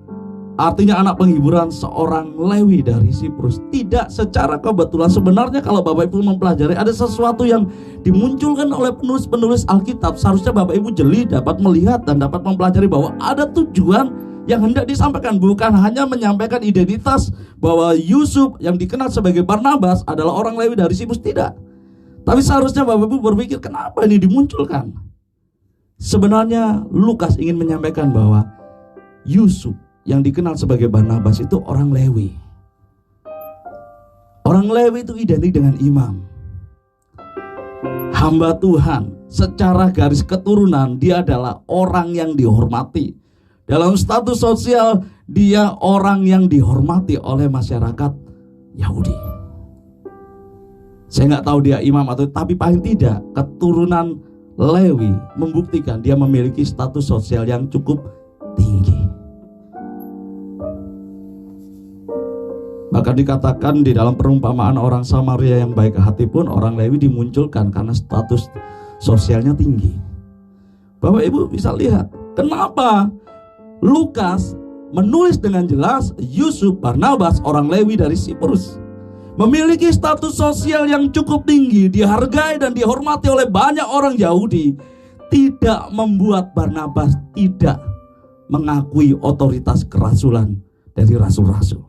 artinya anak penghiburan, seorang Lewi dari Siprus. Tidak secara kebetulan, sebenarnya kalau Bapak Ibu mempelajari, ada sesuatu yang dimunculkan oleh penulis-penulis Alkitab. Seharusnya Bapak Ibu jeli dapat melihat dan dapat mempelajari bahwa ada tujuan yang hendak disampaikan. Bukan hanya menyampaikan identitas bahwa Yusuf yang dikenal sebagai Barnabas adalah orang Lewi dari Siprus, tidak. Tapi seharusnya Bapak Ibu berpikir, kenapa ini dimunculkan? Sebenarnya Lukas ingin menyampaikan bahwa Yusuf yang dikenal sebagai Barnabas itu orang Lewi. Orang Lewi itu identik dengan imam, hamba Tuhan. Secara garis keturunan dia adalah orang yang dihormati. Dalam status sosial dia orang yang dihormati oleh masyarakat Yahudi. Saya nggak tahu dia imam atau, tapi paling tidak keturunan Lewi membuktikan dia memiliki status sosial yang cukup tinggi. Bahkan dikatakan di dalam perumpamaan orang Samaria yang baik hati pun orang Lewi dimunculkan karena status sosialnya tinggi. Bapak Ibu bisa lihat kenapa Lukas menulis dengan jelas Yusuf Barnabas orang Lewi dari Siprus, memiliki status sosial yang cukup tinggi, dihargai dan dihormati oleh banyak orang Yahudi, tidak membuat Barnabas tidak mengakui otoritas kerasulan dari rasul-rasul.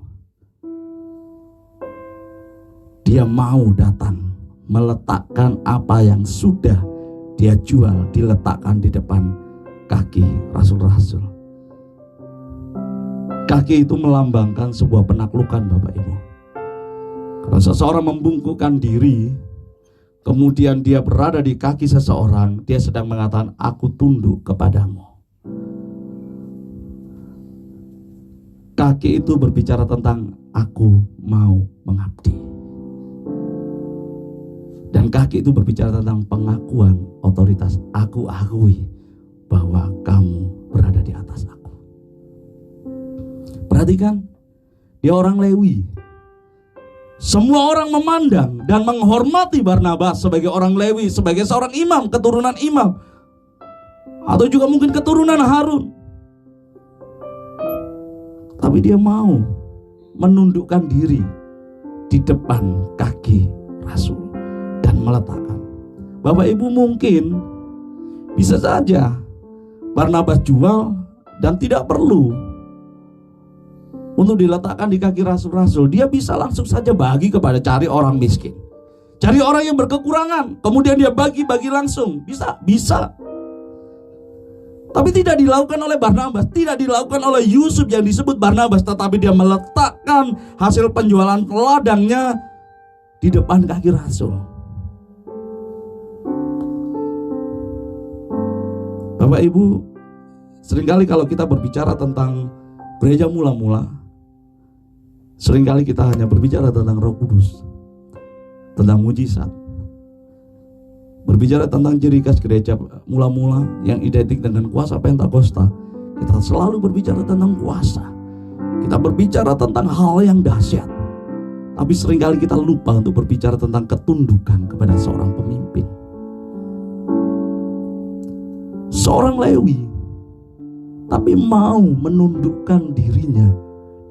Dia mau datang meletakkan apa yang sudah dia jual, diletakkan di depan kaki rasul-rasul. Kaki itu melambangkan sebuah penaklukan Bapak Ibu. Kalau seseorang membungkukkan diri, kemudian dia berada di kaki seseorang, dia sedang mengatakan, aku tunduk kepadamu. Kaki itu berbicara tentang aku mau mengabdi. Dan kaki itu berbicara tentang pengakuan otoritas. Aku akui bahwa kamu berada di atas aku. Perhatikan, dia orang Lewi. Semua orang memandang dan menghormati Barnabas sebagai orang Lewi, sebagai seorang imam, keturunan imam, atau juga mungkin keturunan Harun. Tapi dia mau menundukkan diri di depan kaki Rasul dan meletakkan. Bapak Ibu, mungkin bisa saja Barnabas jual dan tidak perlu untuk diletakkan di kaki rasul-rasul. Dia bisa langsung saja bagi kepada, cari orang miskin, cari orang yang berkekurangan, kemudian dia bagi langsung. Bisa. Tapi tidak dilakukan oleh Barnabas, tidak dilakukan oleh Yusuf yang disebut Barnabas, tetapi dia meletakkan hasil penjualan ladangnya di depan kaki rasul. Bapak Ibu, seringkali kalau kita berbicara tentang gereja mula-mula, seringkali kita hanya berbicara tentang Roh Kudus, tentang mujizat, berbicara tentang ciri khas gereja mula-mula yang identik dengan kuasa Pentakosta. Kita selalu berbicara tentang kuasa, kita berbicara tentang hal yang dahsyat. Tapi seringkali kita lupa untuk berbicara tentang ketundukan kepada seorang pemimpin. Seorang Lewi, tapi mau menundukkan dirinya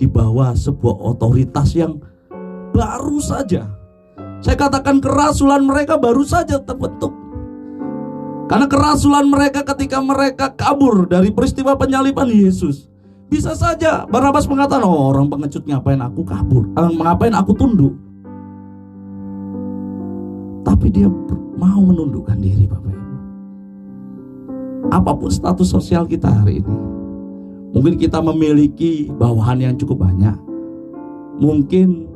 di bawah sebuah otoritas yang baru saja, saya katakan kerasulan mereka baru saja terbentuk. Karena kerasulan mereka ketika mereka kabur dari peristiwa penyaliban Yesus. Bisa saja Barnabas mengatakan, oh, orang pengecut, ngapain aku kabur, ngapain aku tunduk. Tapi dia mau menundukkan diri, Bapak Ibu. Apapun status sosial kita hari ini, mungkin kita memiliki bawahan yang cukup banyak, mungkin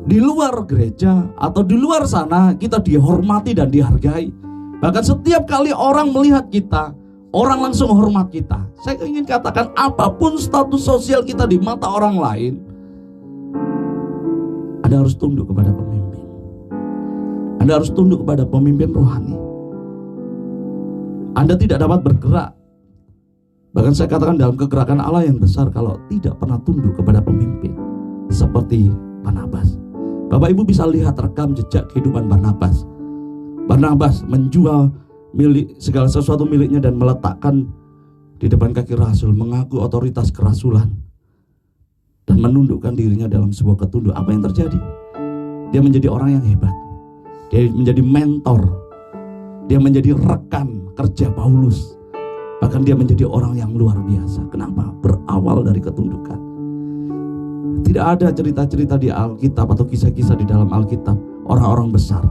di luar gereja atau di luar sana kita dihormati dan dihargai. Bahkan setiap kali orang melihat kita, orang langsung hormat kita. Saya ingin katakan, apapun status sosial kita di mata orang lain, Anda harus tunduk kepada pemimpin. Anda harus tunduk kepada pemimpin rohani. Anda tidak dapat bergerak, bahkan saya katakan dalam kegerakan Allah yang besar, kalau tidak pernah tunduk kepada pemimpin seperti Barnabas. Bapak Ibu bisa lihat rekam jejak kehidupan Barnabas. Barnabas menjual segala sesuatu miliknya dan meletakkan di depan kaki rasul, mengaku otoritas kerasulan dan menundukkan dirinya dalam sebuah ketundukan. Apa yang terjadi? Dia menjadi orang yang hebat. Dia menjadi mentor. Dia menjadi rekan kerja Paulus. Bahkan dia menjadi orang yang luar biasa. Kenapa? Berawal dari ketundukan. Tidak ada cerita-cerita di Alkitab atau kisah-kisah di dalam Alkitab orang-orang besar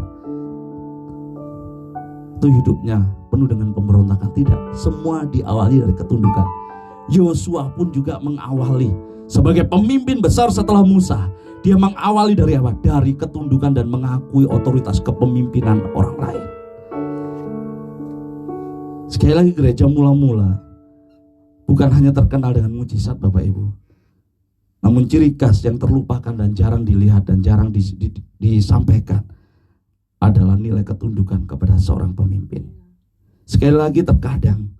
itu hidupnya penuh dengan pemberontakan. Tidak, semua diawali dari ketundukan. Yosua pun juga mengawali sebagai pemimpin besar setelah Musa. Dia mengawali dari apa? Dari ketundukan dan mengakui otoritas kepemimpinan orang lain. Sekali lagi, gereja mula-mula bukan hanya terkenal dengan mujizat, Bapak Ibu, namun ciri khas yang terlupakan dan jarang dilihat dan jarang disampaikan adalah nilai ketundukan kepada seorang pemimpin. Sekali lagi, terkadang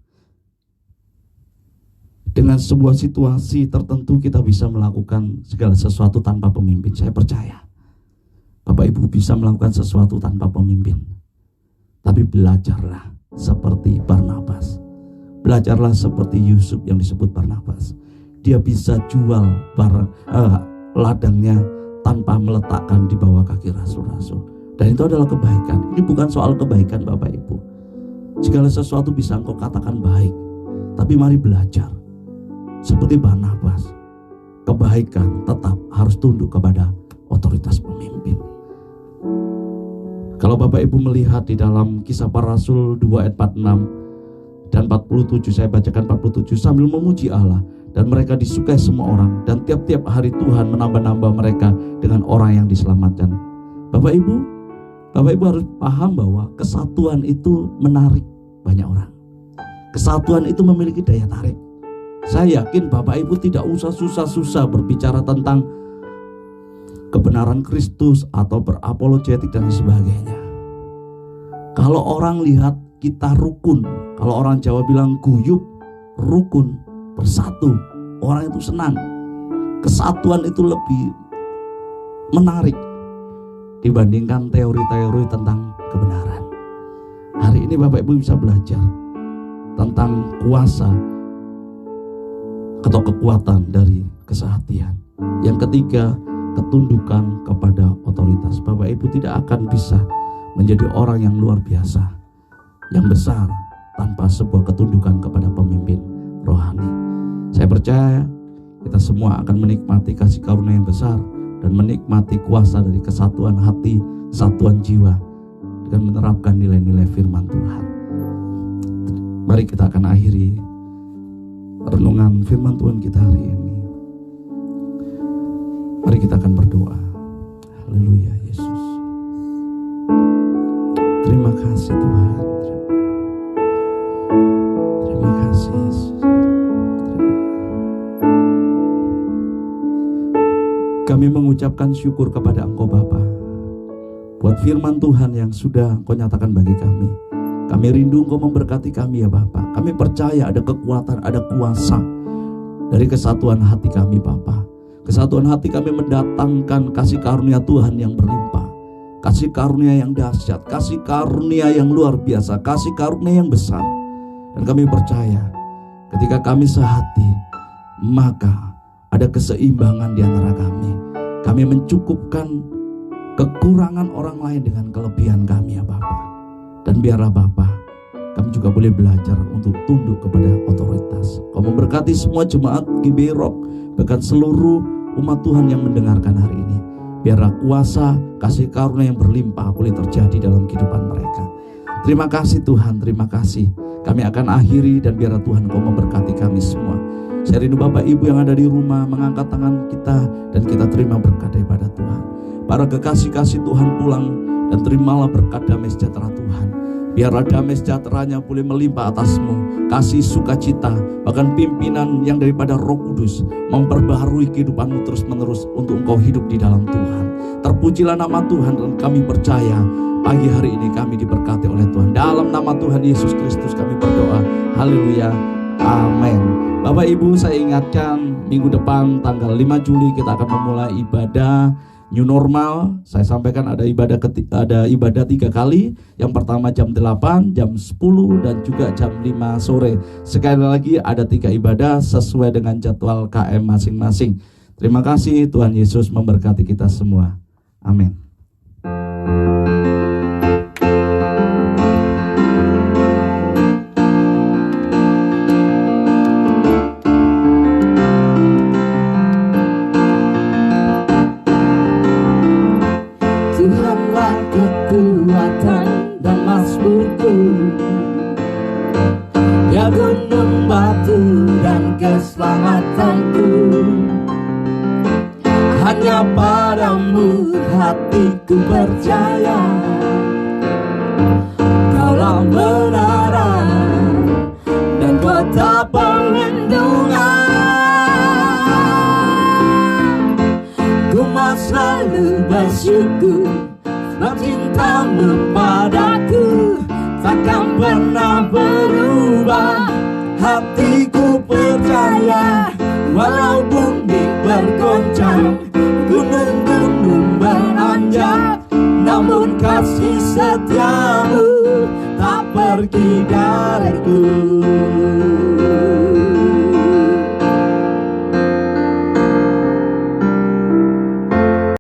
dengan sebuah situasi tertentu kita bisa melakukan segala sesuatu tanpa pemimpin. Saya percaya Bapak Ibu bisa melakukan sesuatu tanpa pemimpin. Tapi belajarlah seperti Barnabas. Belajarlah seperti Yusuf yang disebut Barnabas. Dia bisa jual ladangnya tanpa meletakkan di bawah kaki rasul-rasul. Dan itu adalah kebaikan. Ini bukan soal kebaikan, Bapak Ibu. Segala sesuatu bisa engkau katakan baik, tapi mari belajar seperti Barnabas. Kebaikan tetap harus tunduk kepada otoritas pemimpin. Kalau Bapak Ibu melihat di dalam Kisah Para Rasul 2 ayat 46 dan 47, saya bacakan 47, sambil memuji Allah, dan mereka disukai semua orang, dan tiap-tiap hari Tuhan menambah-nambah mereka dengan orang yang diselamatkan. Bapak Ibu harus paham bahwa kesatuan itu menarik banyak orang. Kesatuan itu memiliki daya tarik. Saya yakin Bapak Ibu tidak usah susah-susah berbicara tentang kebenaran Kristus atau berapologetik dan sebagainya. Kalau orang lihat kita rukun, kalau orang Jawa bilang guyub, rukun, bersatu, orang itu senang. Kesatuan itu lebih menarik dibandingkan teori-teori tentang kebenaran. Hari ini Bapak Ibu bisa belajar tentang kuasa atau kekuatan dari kesehatian. Yang ketiga, ketundukan kepada otoritas. Bapak Ibu tidak akan bisa menjadi orang yang luar biasa, yang besar, tanpa sebuah ketundukan kepada pemimpin rohani. Saya percaya kita semua akan menikmati kasih karunia yang besar dan menikmati kuasa dari kesatuan hati, kesatuan jiwa dengan menerapkan nilai-nilai firman Tuhan. Mari kita akan akhiri renungan firman Tuhan kita hari ini. Mari kita akan berdoa. Haleluya Yesus. Terima kasih Tuhan. Terima kasih Yesus. Kami mengucapkan syukur kepada Engkau Bapa buat firman Tuhan yang sudah Engkau nyatakan bagi kami. Kami rindu Engkau memberkati kami ya Bapa. Kami percaya ada kekuatan, ada kuasa dari kesatuan hati kami Bapa. Kesatuan hati kami mendatangkan kasih karunia Tuhan yang berlimpah, kasih karunia yang dahsyat, kasih karunia yang luar biasa, kasih karunia yang besar. Dan kami percaya ketika kami sehati, maka ada keseimbangan di antara kami. Kami mencukupkan kekurangan orang lain dengan kelebihan kami ya Bapa. Dan biarlah Bapa, kami juga boleh belajar untuk tunduk kepada otoritas. Kau memberkati semua jemaat GBI Rock, bahkan seluruh umat Tuhan yang mendengarkan hari ini. Biarlah kuasa kasih karunia yang berlimpah boleh terjadi dalam kehidupan mereka. Terima kasih Tuhan, terima kasih. Kami akan akhiri dan biarlah Tuhan Kau memberkati kami semua. Saya rindu Bapak Ibu yang ada di rumah mengangkat tangan kita dan kita terima berkat daripada Tuhan. Para kekasih-kasih Tuhan pulang dan terimalah berkat damai sejahtera Tuhan. Biarlah damai sejahteranya boleh melimpah atasmu, kasih sukacita, bahkan pimpinan yang daripada Roh Kudus memperbaharui kehidupanmu terus menerus untuk engkau hidup di dalam Tuhan. Terpujilah nama Tuhan dan kami percaya pagi hari ini kami diberkati oleh Tuhan. Dalam nama Tuhan Yesus Kristus kami berdoa. Haleluya. Amin. Bapak Ibu, saya ingatkan minggu depan tanggal 5 Juli kita akan memulai ibadah New Normal. Saya sampaikan ada ibadah 3 kali. Yang pertama jam 8, jam 10 dan juga jam 5 sore. Sekali lagi ada 3 ibadah sesuai dengan jadwal KM masing-masing. Terima kasih, Tuhan Yesus memberkati kita semua. Amin. Kekuatan dan mazmurku, ya gunung batu dan keselamatanku. Hanya padamu hatiku percaya, Kaulah menara dan kota perlindungan. Ku mau selalu bersyukur sebab cintamu padaku takkan pernah berubah. Hatiku percaya walau bumi bergoncang, gunung-gunung beranjak, namun kasih setiamu tak pergi dariku.